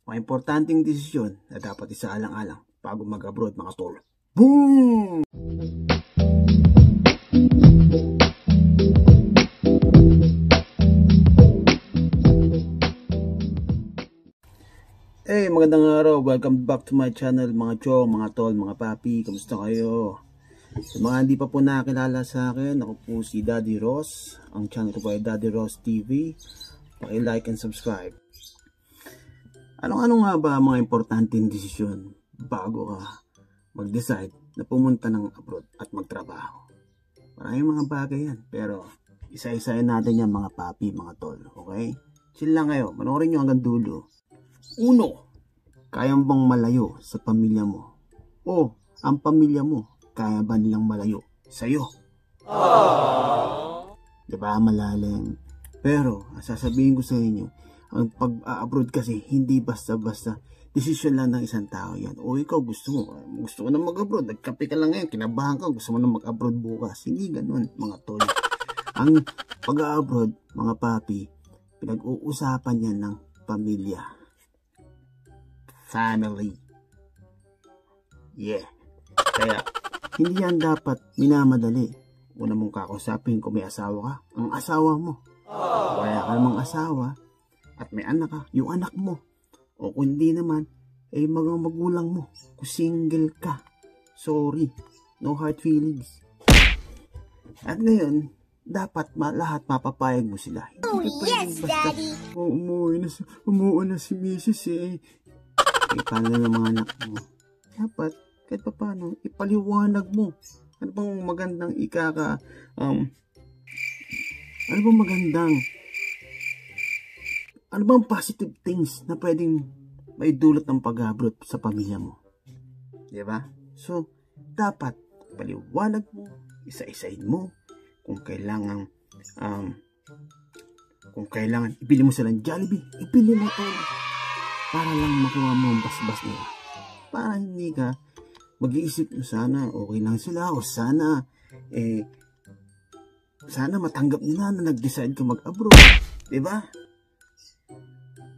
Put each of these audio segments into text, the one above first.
Mga importanteng desisyon na dapat isaalang-alang bago mag-abroad mga tol. Boom! Hey, magandang araw. Welcome back to my channel mga chong, mga tol, mga papi. Kamusta kayo? Sa mga hindi pa po nakakilala sa akin, ako po si Daddy Ross. Ang channel ko po ay Daddy Ross TV. Paki-like and subscribe. Ano nga ba mga importanteng desisyon bago ka mag-decide na pumunta ng abroad at magtrabaho? Maraming mga bagay yan, pero isa-isahin natin yan mga papi, mga tol, okay? Chill lang kayo, manoorin nyo hanggang dulo. Uno, kaya bang malayo sa pamilya mo? O ang pamilya mo, kaya ba nilang malayo sa'yo? Diba malalim? Pero, sasabihin ko sa inyo, ang pag-abroad kasi hindi basta-basta desisyon lang ng isang tao yan. O ikaw gusto ko na mag-abroad, nagkape ka lang ngayon, kinabahan ka, gusto mo na mag-abroad bukas. Hindi ganun mga tol. Ang pag-abroad, mga papi, pinag-uusapan yan ng pamilya. Family. Yeah. Kaya, hindi yan dapat minamadali. Una mong kakausapin kung may asawa ka, ang asawa mo. Kaya ka namang asawa, at may anak ka, yung anak mo. O kung hindi naman, ay mga magulang mo. Kung single ka. Sorry. No hard feelings. At ngayon, dapat lahat mapapayag mo sila. Oh yes, Daddy! Umuwi na si Mrs. eh. Paano ng mga anak mo? Dapat, kahit pa paano, ipaliwanag mo. Ano bang magandang ano bang positive things na pwedeng maidulot ng pag-abroad sa pamilya mo? Diba? So, dapat paliwanag mo, isa-isahin mo, kung kailangan ibili mo silang Jollibee, ibili mo ito. Para lang makuha mo ang basbas nila. Para hindi ka mag-iisip mo sana okay lang sila o sana matanggap nila na nag-decide ka mag-abroad. Diba?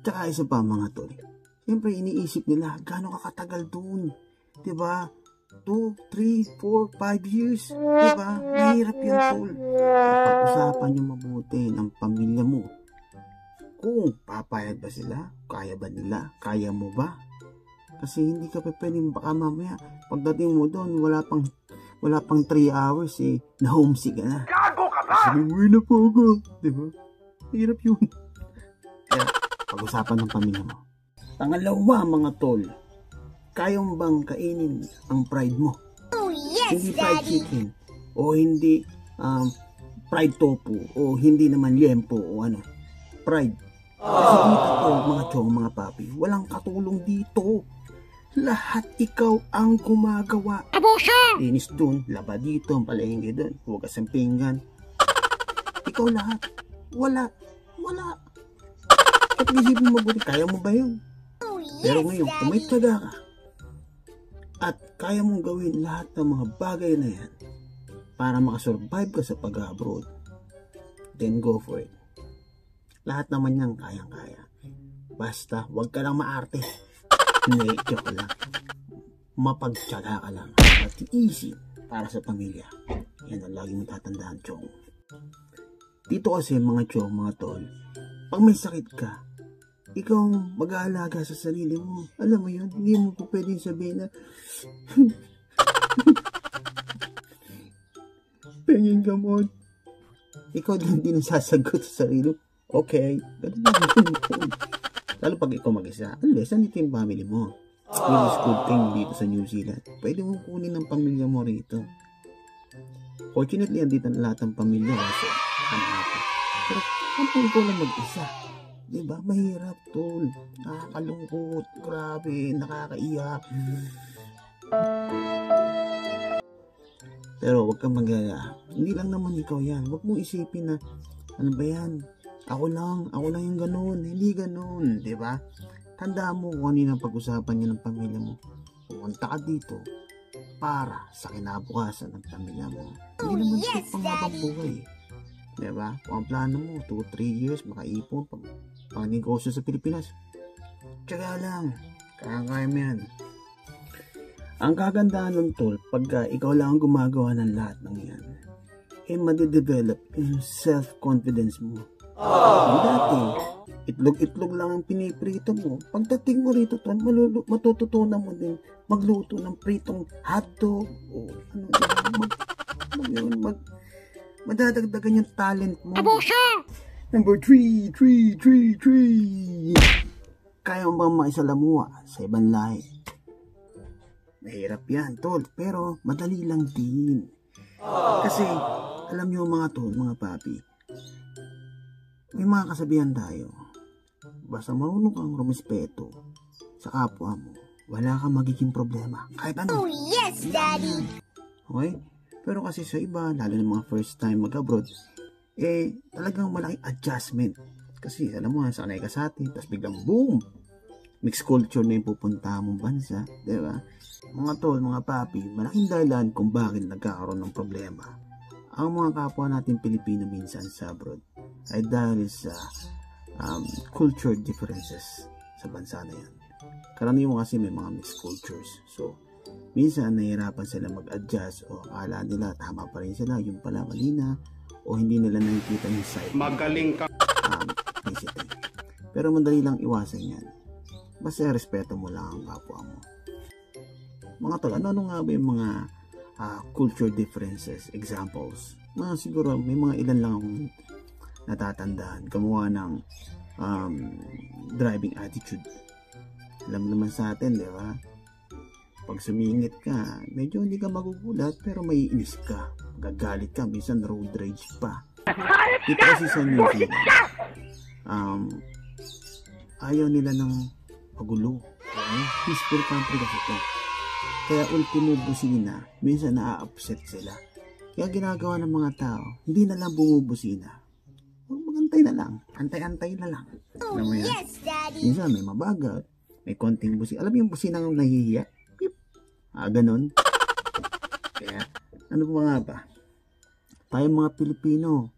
Tsaka isa pa mga tol. Siyempre iniisip nila gaano ka katagal dun. Diba? 2, 3, 4, 5 years. Diba? Mahirap yan tol. Pag-usapan nyo mabuti ng pamilya mo. Kung papayag ba sila? Kaya ba nila? Kaya mo ba? Kasi hindi ka pa pwedeng baka mamaya pagdating mo doon wala pang 3 hours na homesick ka na. Gago ka ba? Kasi umuwi na po ako. Diba? Hirap yun. Kaya pag-usapan ng pamilya mo. Pangalawa mga tol, kaya mo bang kainin ang pride mo? Oh yes, Hindi fried Daddy! chicken o hindi fried tofu o hindi naman liempo o ano. Pride. Kasi dito to, mga chong, mga papi, walang katulong dito. Lahat ikaw ang gumagawa. Abuso! Linis dun, laba dito, palengke dun, hugas ang pinggan. Ikaw lahat. Wala. At isipin mo mabuti, kaya mo ba yun? Oh yes, Pero ngayon, kung may Daddy! tiyaga ka, at kaya mong gawin lahat ng mga bagay na yan para makasurvive ka sa pag-abroad, then go for it. Lahat naman yan kayang-kaya. Basta, wag ka lang maarte. Hindi, joke lang. Mapagtyaga ka lang. At easy para sa pamilya. Yan ang lagi mong tatandaan, chong. Dito kasi mga chong, mga tol, pag may sakit ka, ikaw ang mag-aalaga sa sarili mo. Alam mo yun, hindi mo po pwedeng sabihin na pengin gamot. Ikaw din ang sasagot sa sarili mo. Okay, ganun lang. Lalo pag ikaw mag-isa, unless nandito yung family mo. Which is good thing dito sa New Zealand. Pwede mong kunin ng pamilya mo rito. Fortunately, andito na lahat ng pamilya. So, I'm happy. Pero, kung ikaw lang mag-isa, diba? Mahirap, tol. Nakakalungkot. Grabe, nakakaiyak. Pero, wag kang mag-alala. Hindi lang naman ikaw yan. Wag mong isipin na, ano ba yan? Ako lang yung ganun. Hindi ganun, di ba? Tandaan mo kung ano yung pag-usapan niyo ng pamilya mo. Pumunta ka dito para sa kinabukasan ng pamilya mo. Oh Hindi naman yes, sa panghabang Daddy! buhay. Di ba? Kung ang plano mo, 2-3 years, makaipon, pang negosyo sa Pilipinas. Tsaga lang. Kaya mo yan. Ang kagandahan nun, tol, pagka ikaw lang ang gumagawa ng lahat ng yan, madidevelop yung self-confidence mo. Dati, itlog-itlog lang ang piniprito mo. Pagdating mo rito, tol, matututunan mo din magluto ng pritong hotdog o madadagdagan yung talent mo. Number 3. Kaya mo bang makisalamuha sa ibang lahi? Mahirap yan, tol, pero madali lang din. Kasi, alam nyo mga tol, mga papi, may mga kasabihan tayo. Basta marunong kang rumispeto sa kapwa mo, wala kang magiging problema. Kahit ano. Oh, yes, Daddy! Okay? Pero kasi sa iba, lalo ng mga first time mag-abroad, talagang malaking adjustment. Kasi, alam mo, sanay ka sa atin, tapos biglang boom! Mixed culture na yung pupunta mong bansa, di ba? Mga tol, mga papi, malaking dahilan kung bakit nagkakaroon ng problema ang mga kapwa natin Pilipino minsan sa abroad ay dahil sa culture differences sa bansa na yan. Karaniwan kasi may mga mixed cultures. So, minsan nahihirapan sila mag-adjust o akala nila tama pa rin sila, yung pala mali na, o hindi nila nakikita yung side. Magaling ka! Basically. Pero madali lang iwasan yan. Basta respeto mo lang ang kapwa mo. Mga tol, ano nga ba yung mga culture differences, examples? Siguro may mga ilan lang akong natatandaan. Gumawa ng driving attitude. Alam naman sa atin, di ba? Pag sumingit ka, medyo hindi ka magugulat pero may inis ka. Gagalit ka, minsan road rage pa. Dito kasi sa New Zealand, ayaw nila ng magulo. Okay? Peaceful country kasi ito. Kaya ultimo busina, minsan na-upset sila. Kaya ginagawa ng mga tao, hindi na lang bumubusina. Magantay na lang. Antay-antay na lang. Oh, yes, Daddy! Minsan may mabagal. May konting busina. Alam mo yung busina ng nahihiya? Pip. Ganon. Kaya, ano pa nga ba? Tayo mga Pilipino,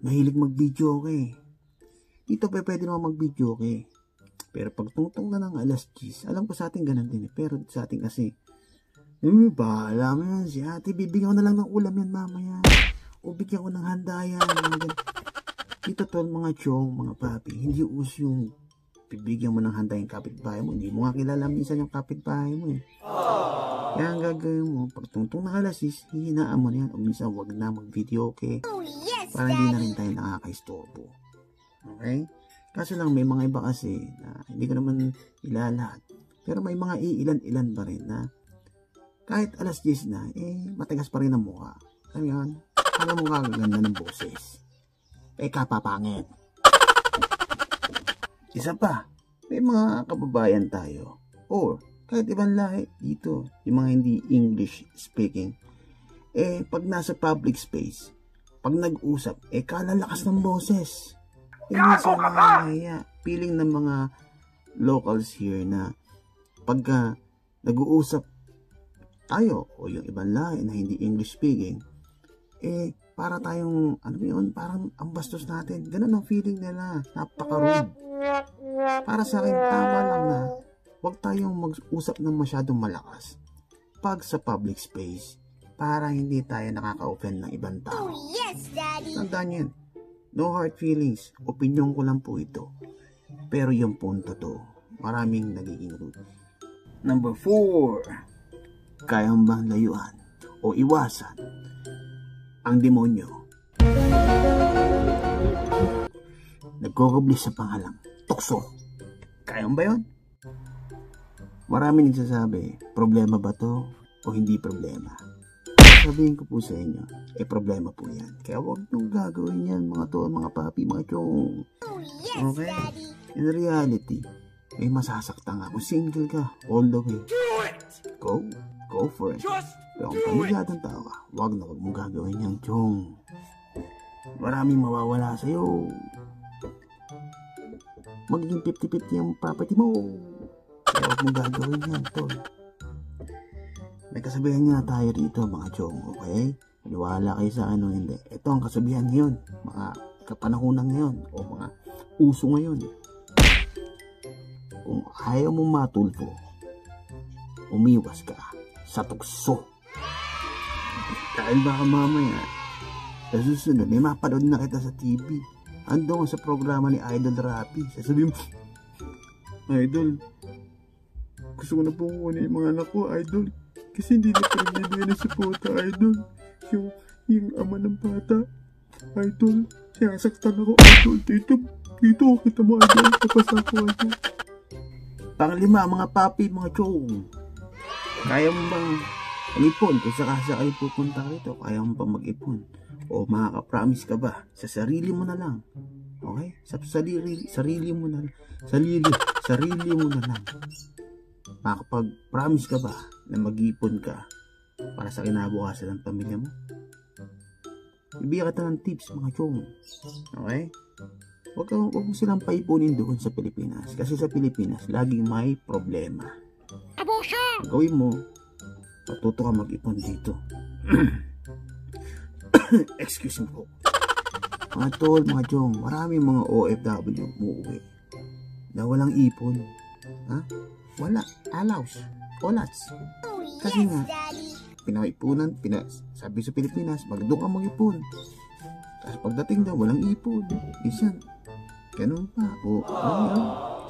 mahilig mag-video okay. Dito pa pwede naman mag-video okay. Pero pag tungtong na ng alas 10, alam ko sa atin ganun din. Pero sa atin kasi, bahala mo yan si ate, bibigyan ko na lang ng ulam yan mamaya. O bigyan ko ng handa yan. Dito tol, mga chong, mga papi, hindi uso yung bibigyan mo ng handa yung kapitbahay mo. Hindi mo nga kilala minsan yung kapitbahay mo eh. Kaya ang gagawin mo, pag tungtong ng alas 10, hihinaan mo na yan. O minsan wag na mag-video okay. Oh, yes, para hindi na rin tayo nakakaistorbo. Okay? Kaso lang may mga iba kasi na hindi ko naman ilalahat. Pero may mga iilan-ilan pa rin na kahit alas 10 na, matigas pa rin ang mukha. Ano yan? Alam mo kagaganda ng boses. Kapapangit. Isa pa, may mga kababayan tayo. Or, kahit ibang lahi dito, yung mga hindi English speaking. Pag nasa public space, pag nag-usap, kalalakas ng boses. Minsan nakakaya. Feeling ng mga locals here na pagka nag-uusap tayo o yung ibang lahi na hindi English speaking, para tayong, ano yun, parang ang bastos natin. Ganun ang feeling nila. Napaka-rude. Para sa akin, tama lang na huwag tayong mag-usap ng masyadong malakas pag sa public space para hindi tayo nakaka-offend ng ibang tao. Oh, yes, Daddy! Tandaan yan. No hard feelings. Opinyon ko lang po ito. Pero yung punto to, maraming nagiging rude. Number 4. Kayang bang layuan o iwasan ang demonyo? Nagkukubli sa pangalang tukso. Kayang ba yun? Maraming nagsasabi, problema ba to o hindi problema? Sabihin ko po sa inyo, problema po yan. Kaya huwag nung gagawin yan, mga to, mga papi, mga chong. Oh, yes, okay? Daddy! In reality, may masasaktan nga. Kung single ka, all the way. Go for it. Pero kung pamilyadong tao ka, huwag mong gagawin yan, chong. Maraming mawawala sa'yo. Magiging 50-50 ang property mo. Kaya huwag mong gagawin yan, tol. May kasabihan nga tayo dito, mga chong, okay? Maniwala kayo sa ano, hindi. Ito ang kasabihan ngayon, mga kapanahunan ngayon, o mga uso ngayon. Kung ayaw mong matulfo, umiwas ka sa tukso. Dahil baka mamaya, sa susunod, may mapanood na kita sa TV. Ando nga sa programa ni Idol Rapi. Sasabihin mo, Idol, gusto ko na pong kunin yung mga anak ko, Idol. Kasi hindi na pinibigyan ng suporta, Idol. Yung ama ng bata, Idol. Sinasaktan ako, Idol. Dito, kita mo, Idol. Napasa ko, Idol. Panglima, mga papi, mga chong. Kaya mo bang mag-ipon? Kung sakasakay pupunta ka rito, kaya mo bang mag-ipon? O makaka-promise ka ba? Sa sarili mo na lang. Okay? Sa sarili mo na lang. Sarili mo na lang. Makakapag-promise ka ba na mag-ipon ka para sa kinabukasan ng pamilya mo? Ibigyan kita ng tips, mga chong. Okay? Huwag mo silang paipunin doon sa Pilipinas. Kasi sa Pilipinas, laging may problema. Ang gawin mo, patuto ka mag-ipon dito. Excuse me po. Mga tol, mga chong, maraming mga OFW umuwi na walang ipon. Ha? Wala. Alaws. Olats. Kasi nga, pinaipunan, sabi sa Pilipinas, doon ka mag-ipon. Tapos pagdating daw, walang ipon. Isan. Ganun pa. O,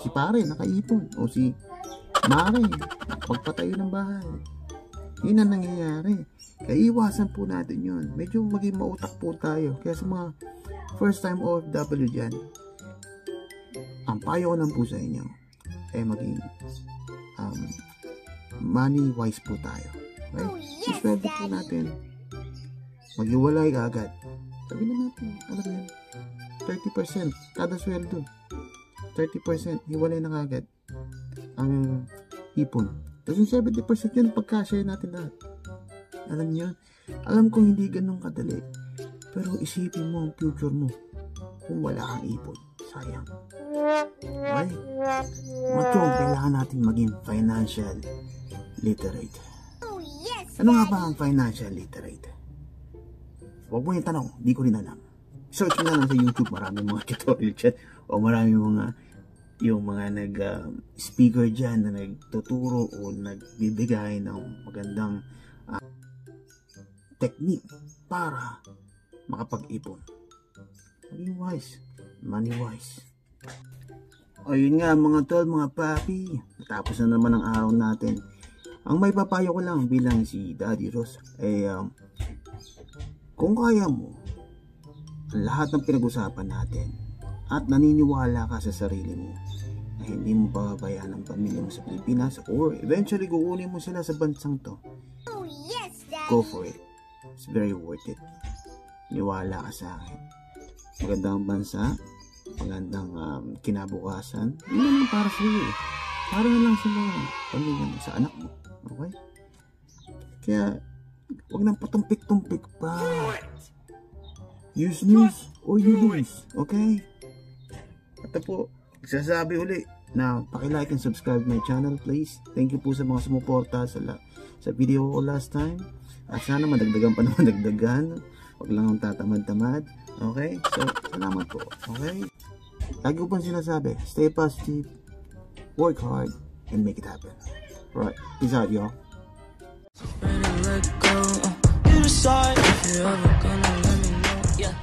si pare, nakaipon. O si mare, pagpatayo ng bahay. Yun ang nangyayari. Kaya iwasan po natin yun. Medyo maging mautak po tayo. Kaya sa mga first time OFW dyan, ang payo ko lang po sa inyo ay maging money wise po tayo. Okay? Isweldo po natin. Mag-iwalay agad. Sabi na natin, alam yan, 30% kada sweldo. 30% hiwalay na agad ang ipon. Tapos yung 70% yun, pagka-share natin lahat. Alam niyo, alam kong hindi ganun kadali. Pero isipin mo ang future mo kung wala kang ipon. Sayang. Okay? Mga chong, kailangan natin maging financial literate. Ano nga ba ang financial literate? Huwag mo yung tanong, di ko rin alam. Search mo na lang sa YouTube, maraming mga tutorial dyan. O maraming mga yung mga speaker dyan na nagtuturo o nagbibigay ng magandang technique para makapag-ipon. Maging wise. Money wise. O yun nga mga tol, mga papi. Natapos na naman ang araw natin. Ang may papayo ko lang bilang si Daddy Ross ay kung kaya mo lahat ng pinag-usapan natin at naniniwala ka sa sarili mo na hindi mo pababayaan ang pamilya mo sa Pilipinas or eventually kukunin mo sila sa bansang to, go for it. It's very worth it. Niwala ka sa akin. Magandang bansa, magandang kinabukasan. Hindi naman para sa iyo. Para na lang sa mga pamilya mo, sa anak mo. Okay? Kaya huwag nang patumpik-tumpik pa. Use news or you lose. Okay? At po, nagsasabi uli na paki-like and subscribe my channel please. Thank you po sa mga sumuporta sa video ko last time. At sana madagdagan pa naman dagdagan. Huwag lang ang tatamad-tamad. Okay? So, salamat po. Okay? Lagi ko pang sinasabi, stay positive, work hard, and make it happen. Right. Peace out, y'all. You decide if you're ever gonna let me know. Yeah.